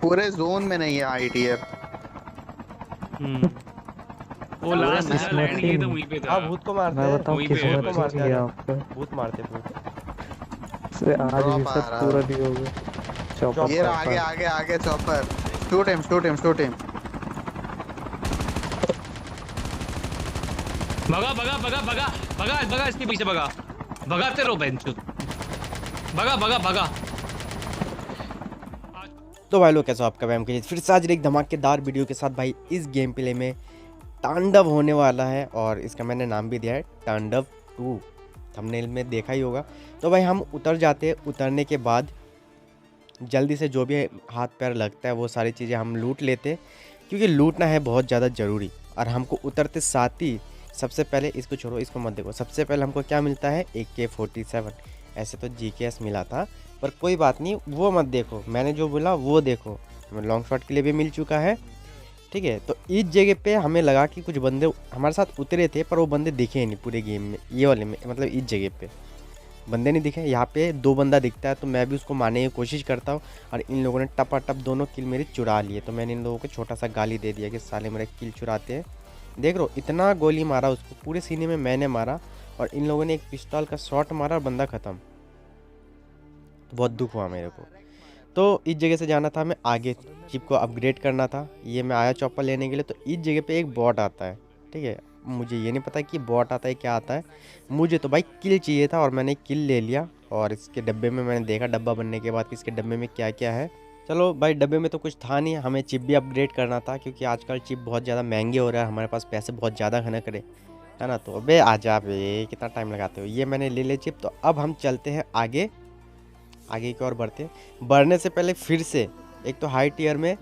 पूरे जोन में नहीं है हाई टियर। वो लास्ट जहाँ लैंड किए थे वहीं पे था। हाँ भूत को मारते मैं हैं, बताऊँ वहीं पे है किस्मत बस। भूत को अच्छी मारते है हैं, आपका। भूत मारते भूत। से आज भी ड्रॉप आ सब रहा पूरा है। दी होगा। चौपर ये रहा, आगे चौपर। आगे आगे chopper. Shoot him shoot him shoot him. भगा भगा भगा भगा भगा भगा, इसके पीछे भगा, भगाते रहो बेंचो, भगा भगा भगा। तो भाई लोग कैसे हो आपका वैम के फिर से आज एक धमाकेदार वीडियो के साथ भाई इस गेम प्ले में तांडव होने वाला है और इसका मैंने नाम भी दिया है तांडव 2। थंबनेल में देखा ही होगा। तो भाई हम उतर जाते हैं, उतरने के बाद जल्दी से जो भी हाथ पैर लगता है वो सारी चीज़ें हम लूट लेते हैं, क्योंकि लूटना है बहुत ज़्यादा ज़रूरी। और हमको उतरते साथ ही सबसे पहले इसको छोड़ो, इसको मत देखो, सबसे पहले हमको क्या मिलता है AK-47। ऐसे तो GKS मिला था पर कोई बात नहीं, वो मत देखो, मैंने जो बोला वो देखो, हमें लॉन्ग शॉट के लिए भी मिल चुका है। ठीक है, तो इस जगह पे हमें लगा कि कुछ बंदे हमारे साथ उतरे थे पर वो बंदे दिखे ही नहीं पूरे गेम में, ये वाले में मतलब इस जगह पे बंदे नहीं दिखे। यहाँ पे 2 बंदा दिखता है तो मैं भी उसको मारने की कोशिश करता हूँ और इन लोगों ने टपाटप दोनों किल मेरी चुरा लिए। तो मैंने इन लोगों को छोटा सा गाली दे दिया कि साले मेरे किल चुराते हैं। देख लो इतना गोली मारा उसको, पूरे सीने में मैंने मारा और इन लोगों ने एक पिस्तौल का शॉट मारा और बंदा ख़त्म। तो बहुत दुख हुआ मेरे को। तो इस जगह से जाना था हमें आगे, चिप को अपग्रेड करना था। ये मैं आया चॉपर लेने के लिए, तो इस जगह पे एक बॉट आता है। ठीक है, मुझे ये नहीं पता कि बॉट आता है क्या आता है, मुझे तो भाई किल चाहिए था और मैंने किल ले लिया। और इसके डब्बे में मैंने देखा डब्बा बनने के बाद कि इसके डब्बे में क्या क्या है। चलो भाई, डब्बे में तो कुछ था नहीं, हमें चिप भी अपग्रेड करना था क्योंकि आजकल चिप बहुत ज़्यादा महंगे हो रहा है, हमारे पास पैसे बहुत ज़्यादा खनक रहे, है ना। तो अबे आजा बे, कितना टाइम लगाते हो। ये मैंने ले चिप। तो अब हम चलते हैं आगे, आगे की ओर बढ़ते हैं। बढ़ने से पहले फिर से एक तो हाई टियर में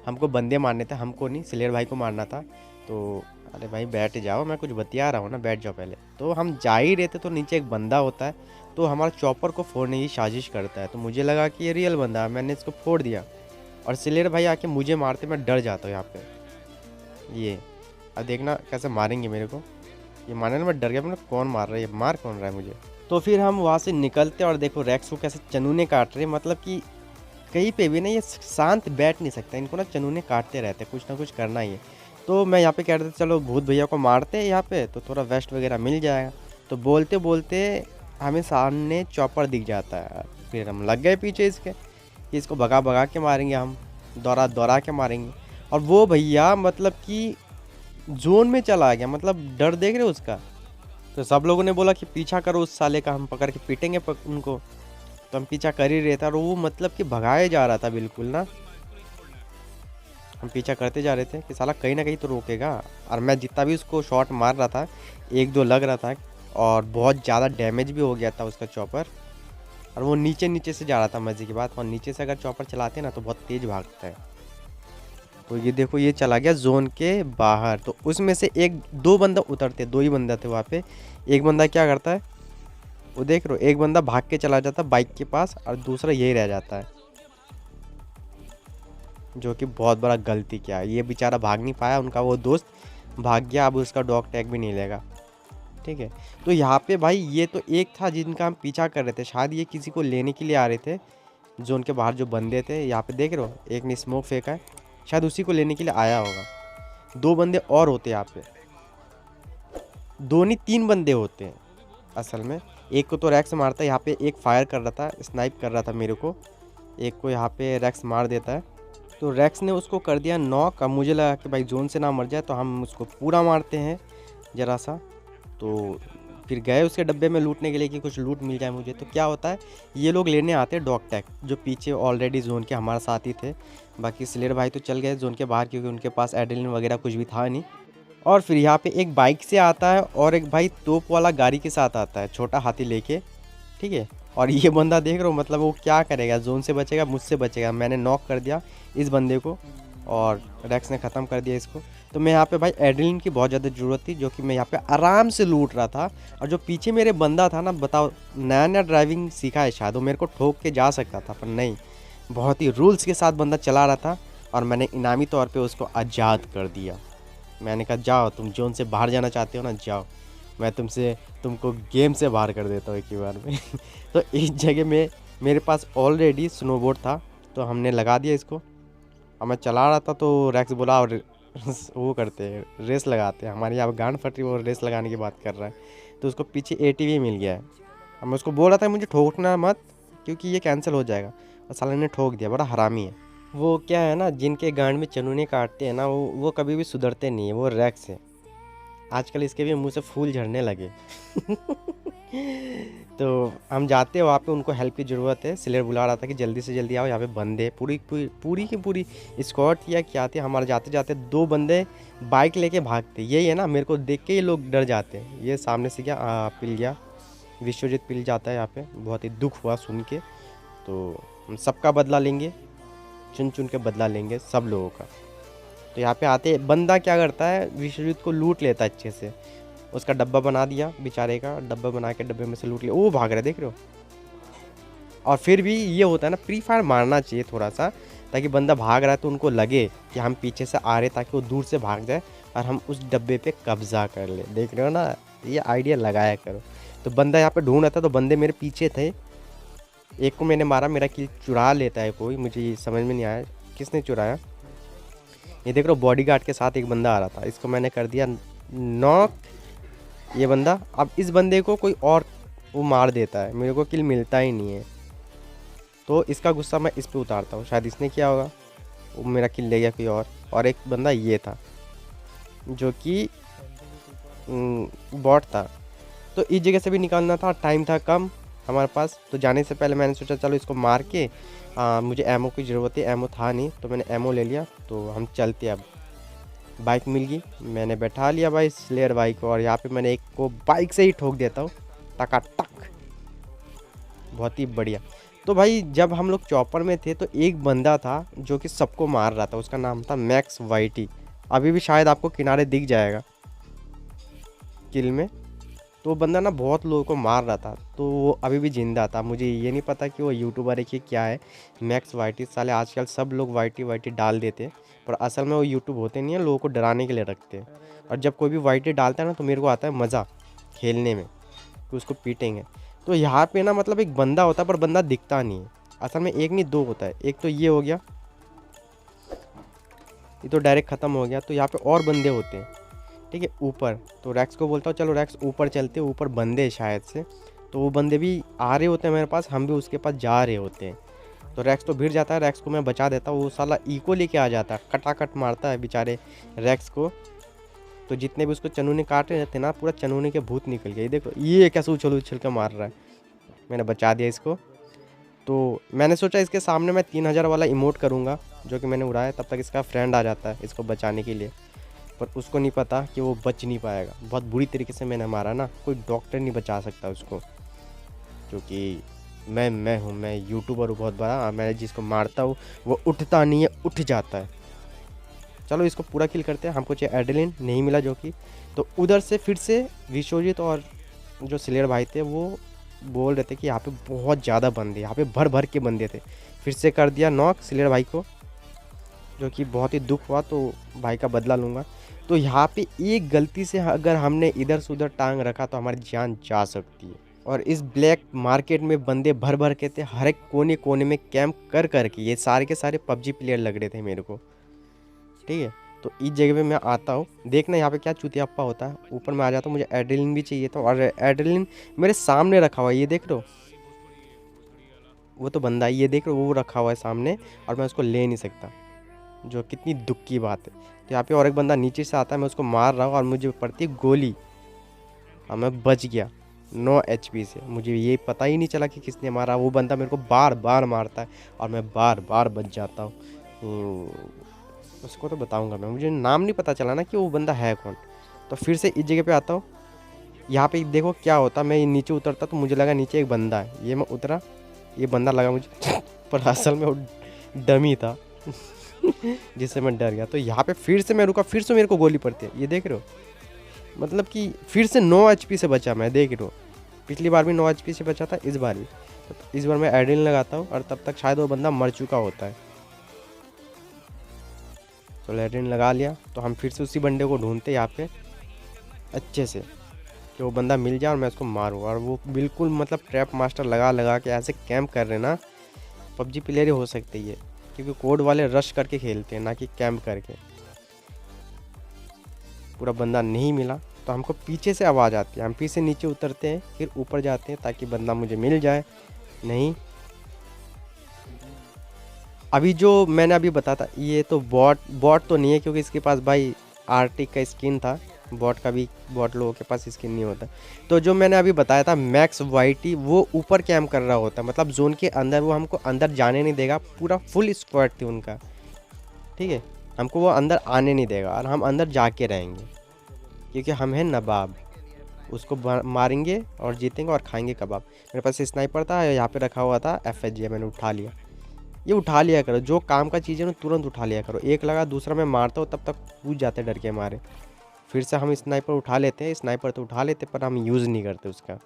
हमको बंदे मारने थे, हमको नहीं, सिलेर भाई को मारना था। तो अरे भाई बैठ जाओ, मैं कुछ बतिया रहा हूँ ना, बैठ जाओ पहले। तो हम जा ही रहे थे तो नीचे एक बंदा होता है, तो हमारा चॉपर को फोड़ने की साजिश करता है। तो मुझे लगा कि ये रियल बंदा है, मैंने इसको फोड़ दिया और सिलेर भाई आके मुझे मारते, मैं डर जाता हूँ यहाँ पे। ये अब देखना कैसे मारेंगे मेरे को, ये मारने में मैं डर गया, मैंने कौन मार रहा है, मार कौन रहा है मुझे। तो फिर हम वहाँ से निकलते और देखो रैक्स को कैसे चनूने काट रहे, मतलब कि कहीं पे भी ना ये शांत बैठ नहीं सकता, इनको ना चनूने काटते रहते, कुछ ना कुछ करना ही है। तो मैं यहाँ पे कह रहा था चलो भूत भैया को मारते हैं यहाँ पे, तो थोड़ा वेस्ट वगैरह मिल जाएगा। तो बोलते बोलते हमें सामने चॉपर दिख जाता है, फिर हम लग गए पीछे इसके कि इसको भगा भगा के मारेंगे, हम दौड़ा दौड़ा के मारेंगे। और वो भैया मतलब कि जोन में चला गया, मतलब डर देख रहे हो उसका। तो सब लोगों ने बोला कि पीछा करो उस साले का, हम पकड़ के पीटेंगे उनको। तो हम पीछा कर ही रहे थे और वो मतलब कि भगाए जा रहा था बिल्कुल ना, हम पीछा करते जा रहे थे कि साला कहीं ना कहीं तो रोकेगा। और मैं जितना भी उसको शॉट मार रहा था, 1-2 लग रहा था और बहुत ज़्यादा डैमेज भी हो गया था उसका चॉपर। और वो नीचे नीचे से जा रहा था, मज़े की बात, और नीचे से अगर चॉपर चलाते ना तो बहुत तेज़ भागता है। तो ये देखो ये चला गया जोन के बाहर। तो उसमें से 1-2 बंदा उतरते, 2 ही बंदा थे वहाँ पे। एक बंदा क्या करता है वो देख रहे हो, एक बंदा भाग के चला जाता है बाइक के पास और दूसरा यही रह जाता है, जो कि बहुत बड़ा गलती किया है। ये बेचारा भाग नहीं पाया, उनका वो दोस्त भाग गया, अब उसका डॉग टैग भी नहीं लेगा। ठीक है, तो यहाँ पे भाई ये तो एक था जिनका हम पीछा कर रहे थे, शायद ये किसी को लेने के लिए आ रहे थे। जोन के बाहर जो बंदे थे यहाँ पे देख रहे हो, एक ने स्मोक फेंका है, शायद उसी को लेने के लिए आया होगा। 2 बंदे और होते यहाँ पे, 2 नहीं 3 बंदे होते हैं असल में। एक को तो रैक्स मारता है, यहाँ पे एक फायर कर रहा था, स्नाइप कर रहा था मेरे को, एक को यहाँ पे रैक्स मार देता है। तो रैक्स ने उसको कर दिया नॉक। अब मुझे लगा कि भाई जोन से ना मर जाए तो हम उसको पूरा मारते हैं ज़रा सा। तो फिर गए उसके डब्बे में लूटने के लिए कि कुछ लूट मिल जाए मुझे। तो क्या होता है, ये लोग लेने आते हैं डॉग टैग, जो पीछे ऑलरेडी जोन के हमारे साथ ही थे। बाकी सिलेर भाई तो चल गए जोन के बाहर क्योंकि उनके पास एड्रेनलिन वगैरह कुछ भी था नहीं। और फिर यहाँ पे एक बाइक से आता है और एक भाई तोप वाला गाड़ी के साथ आता है, छोटा हाथी लेके। ठीक है, और ये बंदा देख रहे हो, मतलब वो क्या करेगा, जोन से बचेगा, मुझसे बचेगा। मैंने नॉक कर दिया इस बंदे को और रैक्स ने ख़त्म कर दिया इसको। तो मैं यहाँ पे भाई एड्रेनलिन की बहुत ज़्यादा ज़रूरत थी, जो कि मैं यहाँ पे आराम से लूट रहा था। और जो पीछे मेरे बंदा था ना, बताओ नया नया ड्राइविंग सीखा है शायद, वो मेरे को ठोक के जा सकता था पर नहीं, बहुत ही रूल्स के साथ बंदा चला रहा था। और मैंने इनामी तौर पर उसको आज़ाद कर दिया। मैंने कहा जाओ, तुम जोन से बाहर जाना चाहते हो ना, जाओ, मैं तुमको गेम से बाहर कर देता हूँ एक ही बार में। तो इस जगह में मेरे पास ऑलरेडी स्नोबोर्ड था तो हमने लगा दिया इसको। अब मैं चला रहा था तो रैक्स बोला और वो करते हैं, रेस लगाते हैं। हमारे यहाँ गांड फट रही, वो रेस लगाने की बात कर रहा है, तो उसको पीछे ATV मिल गया है। अब मैं उसको बोल रहा था मुझे ठोकना मत क्योंकि ये कैंसिल हो जाएगा, और साले ने ठोक दिया। बड़ा हरामी है वो। क्या है ना, जिनके गांड में चनूने काटते हैं ना, वो कभी भी सुधरते नहीं है। वो रैक्स है, आजकल इसके भी मुंह से फूल झड़ने लगे। तो हम जाते हैं वहाँ पे, उनको हेल्प की ज़रूरत है। सिलेर बुला रहा था कि जल्दी से जल्दी आओ, यहाँ पे बंदे पूरी की पूरी स्क्वाड थी या क्या थी। हमारे जाते जाते 2 बंदे बाइक लेके भागते। यही है ना, मेरे को देख के ये लोग डर जाते हैं। ये सामने से क्या पिल गया, विश्वजीत पिल जाता है यहाँ पे। बहुत ही दुख हुआ सुन के। तो हम सबका बदला लेंगे, चुन चुन के बदला लेंगे सब लोगों का। तो यहाँ पे आते बंदा क्या करता है, विश्वजीत को लूट लेता है अच्छे से। उसका डब्बा बना दिया, बेचारे का डब्बा बना के डब्बे में से लूट लिया। वो भाग रहा है, देख रहे हो। और फिर भी ये होता है ना, प्री फायर मारना चाहिए थोड़ा सा, ताकि बंदा भाग रहा है तो उनको लगे कि हम पीछे से आ रहे, ताकि वो दूर से भाग जाए और हम उस डब्बे पे कब्जा कर ले। देख रहे हो ना, ये आइडिया लगाया करो। तो बंदा यहाँ पे ढूंढ रहा था, तो बंदे मेरे पीछे थे। एक को मैंने मारा, मेरा किल चुरा लेता है कोई, मुझे ये समझ में नहीं आया किसने चुराया। ये देख रहे हो, बॉडीगार्ड के साथ एक बंदा आ रहा था, इसको मैंने कर दिया नॉक। ये बंदा, अब इस बंदे को कोई और वो मार देता है, मेरे को किल मिलता ही नहीं है। तो इसका गुस्सा मैं इस पे उतारता हूँ, शायद इसने किया होगा, वो मेरा किल ले गया कोई और एक बंदा ये था जो कि बॉट था। तो इस जगह से भी निकालना था, टाइम था कम हमारे पास। तो जाने से पहले मैंने सोचा चलो इसको मार के मुझे एमओ की ज़रूरत है। एमओ था नहीं तो मैंने एमओ ले लिया। तो हम चलते, अब बाइक मिल गई, मैंने बैठा लिया भाई स्लेयर बाइक को, और यहाँ पे मैंने एक को बाइक से ही ठोक देता हूँ, टकाटक। बहुत ही बढ़िया। तो भाई जब हम लोग चॉपर में थे तो एक बंदा था जो कि सबको मार रहा था, उसका नाम था मैक्स वाइटी। अभी भी शायद आपको किनारे दिख जाएगा किल में। तो वो बंदा ना बहुत लोगों को मार रहा था, तो वो अभी भी ज़िंदा था। मुझे ये नहीं पता कि वो यूट्यूबर है कि क्या है, मैक्स वाइटी। साले आजकल सब लोग वाइटी डाल देते हैं, पर असल में वो यूट्यूब होते नहीं है, लोगों को डराने के लिए रखते हैं। और जब कोई भी वाइटी डालता है ना, तो मेरे को आता है मज़ा खेलने में कि उसको पीटेंगे। तो यहाँ पे ना मतलब एक बंदा होता है, पर बंदा दिखता नहीं है। असल में एक नहीं 2 होता है। एक तो ये हो गया, ये तो डायरेक्ट ख़त्म हो गया। तो यहाँ पे और बंदे होते हैं, ठीक है, ऊपर। तो रैक्स को बोलता हूँ चलो रैक्स ऊपर चलते, ऊपर बंदे शायद से। तो वो बंदे भी आ रहे होते हैं मेरे पास, हम भी उसके पास जा रहे होते हैं। तो रैक्स तो भिड़ जाता है, रैक्स को मैं बचा देता हूँ। वो साला इको लेके आ जाता है, कटाकट मारता है बेचारे रैक्स को। तो जितने भी उसको चनूने काट रहे थे ना, पूरा चनूने के भूत निकल गए। देखो ये कैसे उछल के मार रहा है, मैंने बचा दिया इसको। तो मैंने सोचा इसके सामने मैं 3000 वाला इमोट करूँगा जो कि मैंने उड़ाया, तब तक इसका फ्रेंड आ जाता है इसको बचाने के लिए। पर उसको नहीं पता कि वो बच नहीं पाएगा। बहुत बुरी तरीके से मैंने मारा ना, कोई डॉक्टर नहीं बचा सकता उसको, क्योंकि मैं हूँ, मैं यूट्यूबर हूँ बहुत बड़ा। मैं जिसको मारता हूँ वो उठता नहीं है, उठ जाता है। चलो इसको पूरा किल करते हैं। हमको चाहिए एड्रेलिन, नहीं मिला जो कि। तो उधर से फिर से विश्वजीत और जो स्लेयर भाई थे वो बोल रहे थे कि यहाँ पे बहुत ज़्यादा बंदे, यहाँ पे भर भर के बंदे थे। फिर से कर दिया नॉक स्लेयर भाई को, जो कि बहुत ही दुख हुआ। तो भाई का बदला लूँगा। तो यहाँ पे एक गलती से अगर हमने इधर से उधर टांग रखा तो हमारी जान जा सकती है। और इस ब्लैक मार्केट में बंदे भर भर के थे, हर एक कोने कोने में कैंप कर के। ये सारे के सारे PUBG प्लेयर लग रहे थे मेरे को, ठीक है। तो इस जगह पे मैं आता हूँ, देखना यहाँ पे क्या चुतियाप्पा होता है। ऊपर मैं आ जाता हूँ, मुझे एड्रेलिन भी चाहिए था, और एड्रेलिन मेरे सामने रखा हुआ है, ये देख रहे हो। वो तो बंदा ये देख रहे हो, वो रखा हुआ है सामने, और मैं उसको ले नहीं सकता, जो कितनी दुख की बात है। तो यहाँ पे और एक बंदा नीचे से आता है, मैं उसको मार रहा हूँ और मुझे पड़ती है गोली, और मैं बच गया 9 HP से। मुझे ये पता ही नहीं चला कि किसने मारा। वो बंदा मेरे को बार बार मारता है और मैं बार बार बच जाता हूँ। उसको तो बताऊँगा मैं, मुझे नाम नहीं पता चला ना कि वो बंदा है कौन। तो फिर से इस जगह पर आता हूँ। यहाँ पर देखो क्या होता, मैं नीचे उतरता तो मुझे लगा नीचे एक बंदा है। ये मैं उतरा, ये बंदा लगा मुझे पर असल में वो डमी था जिससे मैं डर गया। तो यहाँ पे फिर से मैं रुका, फिर से मेरे को गोली पड़ती है, ये देख रहे हो। मतलब कि फिर से 9 HP से बचा मैं, देख रहे हो। पिछली बार भी 9 HP से बचा था, इस बार भी। तो इस बार मैं एड्रेलिन लगाता हूँ, और तब तक शायद वो बंदा मर चुका होता है। तो एड्रेलिन लगा लिया। तो हम फिर से उसी बंदे को ढूंढते यहाँ पे अच्छे से, कि वो बंदा मिल जाए और मैं उसको मारूँ। और वो बिल्कुल मतलब ट्रैप मास्टर लगा लगा के ऐसे कैंप कर रहे ना, पबजी प्लेयर ही हो सकते ये, क्योंकि कोड वाले रश करके खेलते हैं ना कि कैंप करके। पूरा बंदा नहीं मिला तो हमको पीछे से आवाज़ आती है, हम पीछे नीचे उतरते हैं, फिर ऊपर जाते हैं ताकि बंदा मुझे मिल जाए। नहीं, अभी जो मैंने अभी बताया था ये तो बॉट तो नहीं है, क्योंकि इसके पास भाई आर्टिक का स्किन था। बॉट का भी, बॉट लोगों के पास स्किन नहीं होता। तो जो मैंने अभी बताया था मैक्स वाईटी, वो ऊपर कैंप कर रहा होता, मतलब जोन के अंदर, वो हमको अंदर जाने नहीं देगा। पूरा फुल स्क्वाड थी उनका, ठीक है, हमको वो अंदर आने नहीं देगा और हम अंदर जाके रहेंगे, क्योंकि हम हैं नवाब। उसको मारेंगे और जीतेंगे और खाएंगे कबाब। मेरे पास स्नाइपर था, यहाँ पे रखा हुआ था FHG, मैंने उठा लिया। ये उठा लिया करो, जो काम का चीज़ है ना तुरंत उठा लिया करो। एक लगा दूसरा मैं मारता हूँ तब तक कूद जाते डर के मारे। फिर से हम स्नाइपर उठा लेते हैं, स्नाइपर तो उठा लेते पर हम यूज़ नहीं करते उसका।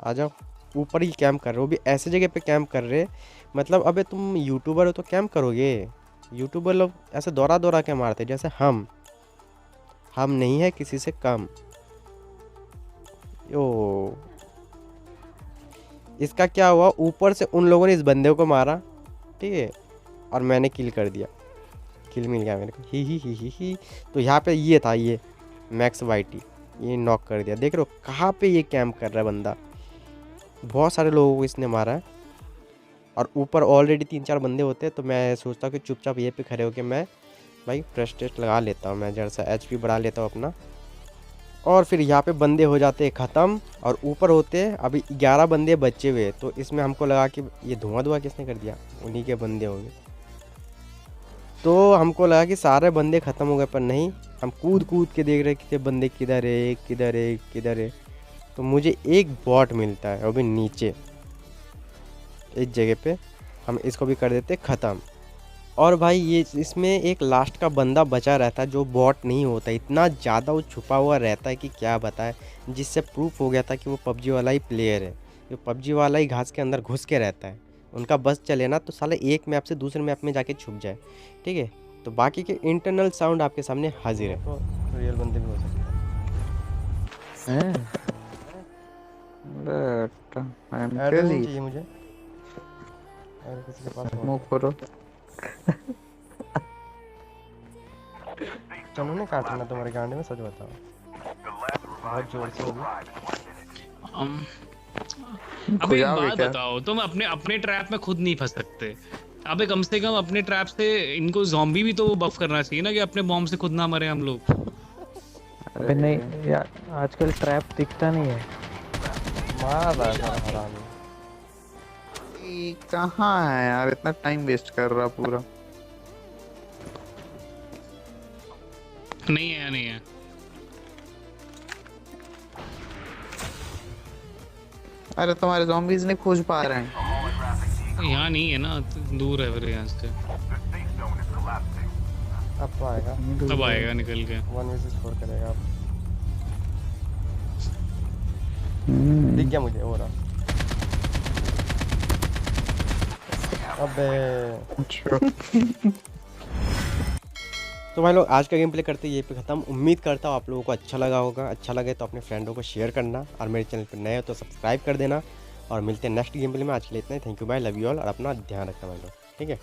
आ जाओ, ऊपर ही कैंप कर रहे हो, भी ऐसे जगह पे कैंप कर रहे, मतलब अबे तुम यूट्यूबर हो तो कैंप करोगे। यूट्यूबर लोग ऐसे दौड़ा दौड़ा के मारते, जैसे हम नहीं है किसी से कम। ओ इसका क्या हुआ, ऊपर से उन लोगों ने इस बंदे को मारा, ठीक है, और मैंने किल कर दिया, किल मिल गया मेरे को। ही। तो यहाँ पे ये था, ये मैक्स वाईटी, ये नॉक कर दिया। देख रहे हो कहाँ पे ये कैंप कर रहा है बंदा। बहुत सारे लोगों को इसने मारा है और ऊपर ऑलरेडी 3-4 बंदे होते हैं। तो मैं सोचता हूँ कि चुपचाप ये पे खड़े होकर मैं भाई फ्रेश टेस्ट लगा लेता हूँ, मैं जरा सा HP बढ़ा लेता हूँ अपना, और फिर यहाँ पे बंदे हो जाते हैं ख़त्म। और ऊपर होते हैं अभी 11 बंदे बचे हुए। तो इसमें हमको लगा कि ये धुआं किसने कर दिया, उन्हीं के बंदे होंगे। तो हमको लगा कि सारे बंदे ख़त्म हो गए, पर नहीं, हम कूद के देख रहे कि बंदे किधर है। तो मुझे एक बॉट मिलता है, वो भी नीचे इस जगह पे। हम इसको भी कर देते ख़त्म। और भाई ये इसमें एक लास्ट का बंदा बचा रहता है जो बॉट नहीं होता, इतना ज़्यादा वो छुपा हुआ रहता है कि क्या बताए, जिससे प्रूफ हो गया था कि वो PUBG वाला ही प्लेयर है। वो PUBG वाला ही घास के अंदर घुस के रहता है। उनका बस चले ना तो साले एक मैप से दूसरे मैप में जाके छुप जाए, ठीक है। तो बाकी के इंटरनल साउंड आपके सामने हाजिर है। तो रियल बंदे भी हो सकते हैं। एड नहीं चाहिए मुझे, अगर किसी के पास हो। मूव करो। चलो नहीं काटना तुम्हारे गांडे में, सच बताओ, बहुत जोर से होगी। अबे एक जाओगे बात क्या? बताओ, तुम अपने ट्रैप में खुद नहीं फंस सकते। अबे कम से कम अपने ट्रैप से इनको ज़ॉम्बी भी तो बफ करना चाहिए ना, कि अपने बॉम्ब से खुद ना मरे हम लोग। अबे नहीं यार, आजकल ट्रैप दिखता नहीं है। मार रहा है हरामी। ये कहाँ है यार, इतना टाइम वेस्ट कर रहा पूरा। नहीं है। अरे तुम्हारे zombies नहीं खोज पा रहे हैं। यहाँ नहीं है ना, दूर है फिर यहाँ से। अब तो आएगा, अब आएगा निकल के। 1v4 करेगा अब। दिख गया मुझे, हो रहा। अबे तो भाई लोग आज का गेम प्ले करते ये पे ख़त्म। उम्मीद करता हूँ आप लोगों को अच्छा लगा होगा। अच्छा लगे तो अपने फ्रेंडों को शेयर करना, और मेरे चैनल पर नए हो तो सब्सक्राइब कर देना। और मिलते हैं नेक्स्ट गेम प्ले में। आज के लिए इतना ही। Thank you, bye, love you all, और अपना ध्यान रखना भाई लोग, ठीक है।